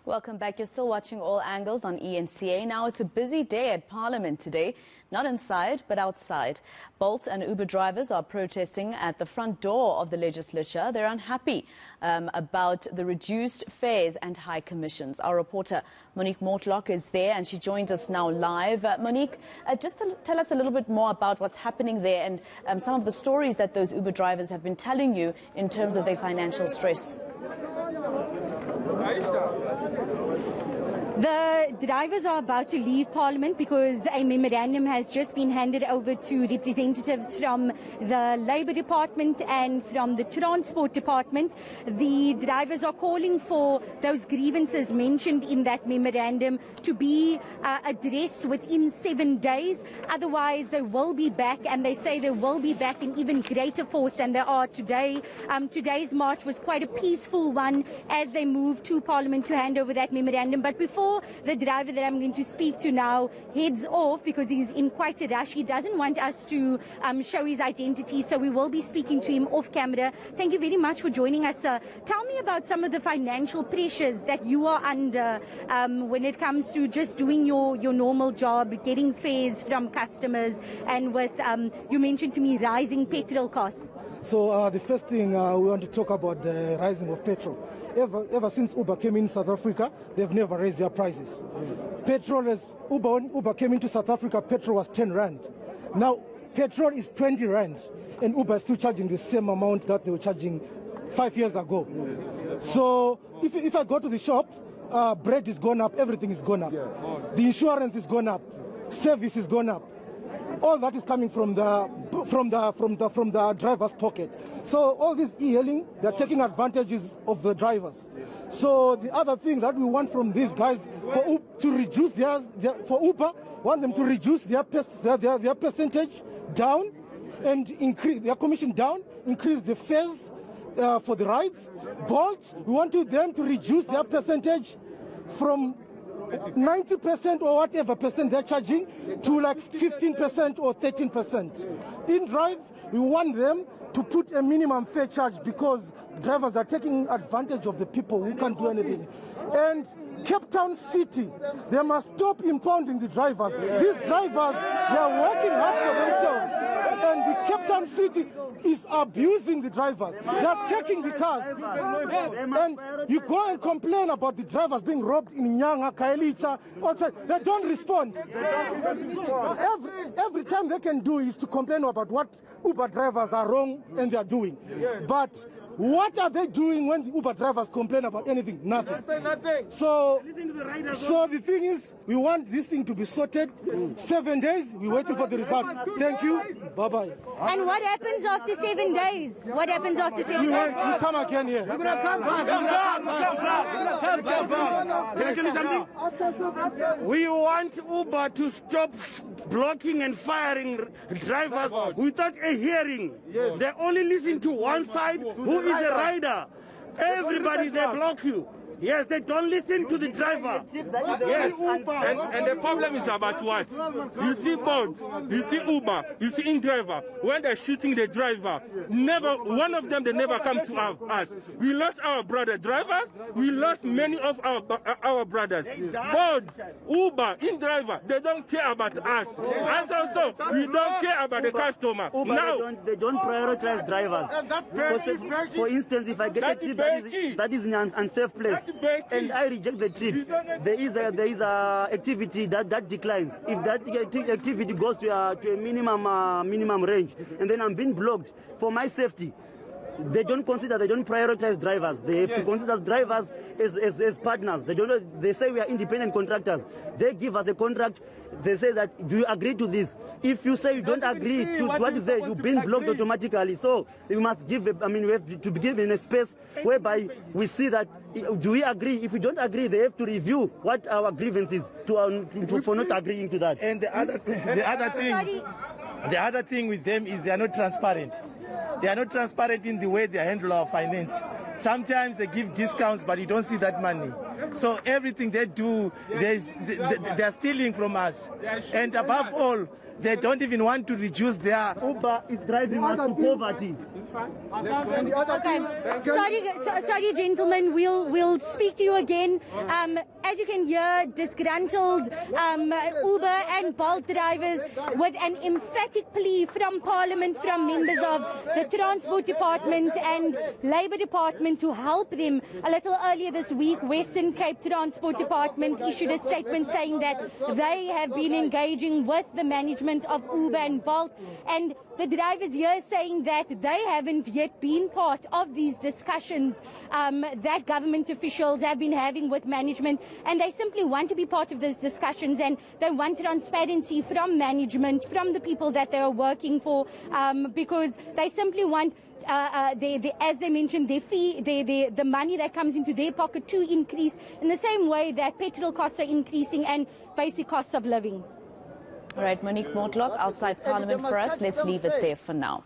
Welcome back. You're still watching All Angles on ENCA. Now, it's a busy day at Parliament today, not inside but outside. Bolt and Uber drivers are protesting at the front door of the legislature. They're unhappy about the reduced fares and high commissions. Our reporter Monique Mortlock is there and she joins us now live. Monique, just tell us a little bit more about what's happening there and some of the stories that those Uber drivers have been telling you in terms of their financial stress. The drivers are about to leave Parliament because a memorandum has just been handed over to representatives from the Labour Department and from the Transport Department. The drivers are calling for those grievances mentioned in that memorandum to be addressed within 7 days. Otherwise, they will be back, and they say they will be back in even greater force than they are today. Today's march was quite a peaceful one as they moved to Parliament to hand over that memorandum. But before the driver that I'm going to speak to now heads off, because he's in quite a rush, he doesn't want us to show his identity, so we will be speaking to him off camera. Thank you very much for joining us, sir. Tell me about some of the financial pressures that you are under when it comes to just doing your normal job, getting fares from customers, and with, you mentioned to me, rising petrol costs. So the first thing we want to talk about the rising of petrol. Ever since Uber came in South Africa, they've never raised their prices. Petrol, when Uber came into South Africa, petrol was 10 rand. Now, petrol is 20 rand, and Uber is still charging the same amount that they were charging 5 years ago. So if I go to the shop, bread is gone up, everything is gone up. The insurance is gone up, service is gone up. All that is coming from the driver's pocket. So all this e-hailing, they're taking advantages of the drivers. So the other thing that we want from these guys to reduce for Uber, want them to reduce their percentage down and increase their commission down, increase the fares for the rides. Bolt, we want them to reduce their percentage from 90% or whatever percent they're charging to like 15% or 13%. In Drive, we want them to put a minimum fare charge because drivers are taking advantage of the people who can't do anything. And Cape Town City, they must stop impounding the drivers. These drivers, they are working hard for themselves. And the Cape Town City is abusing the drivers. They are taking the cars. And you go and complain about the drivers being robbed in Nyanga, Kaelicha, outside. They don't respond. Every time they can do is to complain about what Uber drivers are wrong and they are doing. But what are they doing when the Uber drivers complain about anything? Nothing. So the thing is, we want this thing to be sorted. 7 days, we're waiting for the result. Thank you. Bye-bye. And what happens after 7 days? What happens after 7 days? You come again here. Come back. Can I tell you something? We want Uber to stop blocking and firing drivers without a hearing. They only listen to one side, who is a rider. Everybody, they block you. Yes, they don't listen to the driver. Yes. And the problem is about what? You see Bolt, you see Uber, you see in-driver. When they're shooting the driver, never one of them, they never come to us. We lost our brother drivers, we lost many of our brothers. Bolt, Uber, in-driver, they don't care about us. Us also, we don't care about the customer. Uber, now, they don't prioritize drivers. For instance, if I get a trip that is in an unsafe place, and I reject the trip, there is a activity that declines. If that activity goes to a minimum range, and then I'm being blocked for my safety, they don't prioritize drivers. They have to consider drivers as partners. They say we are independent contractors. They give us a contract. They say that, do you agree to this? If you say you don't agree to what is there, you've been blocked automatically. So we must give, we have to be given a space whereby we see that, do we agree? If we don't agree, they have to review what our grievance is for not agreeing to that. And the other thing with them is they are not transparent. They are not transparent in the way they handle our finance. Sometimes they give discounts, but you don't see that money. So everything they do, they are stealing from us. And above all, They don't even want to reduce their... Uber is driving us to poverty. Okay. Sorry, gentlemen. We'll speak to you again. As you can hear, disgruntled Uber and Bolt drivers with an emphatic plea from Parliament, from members of the Transport Department and Labour Department to help them. A little earlier this week, Western Cape Transport Department issued a statement saying that they have been engaging with the management of Uber and Bolt, and the drivers here saying that they haven't yet been part of these discussions that government officials have been having with management, and they simply want to be part of those discussions, and they want transparency from management, from the people that they are working for, because they simply want as they mentioned, their fee, the money that comes into their pocket to increase in the same way that petrol costs are increasing and basic costs of living. All right, Monique Mortlock outside Parliament for us. Let's leave it there for now.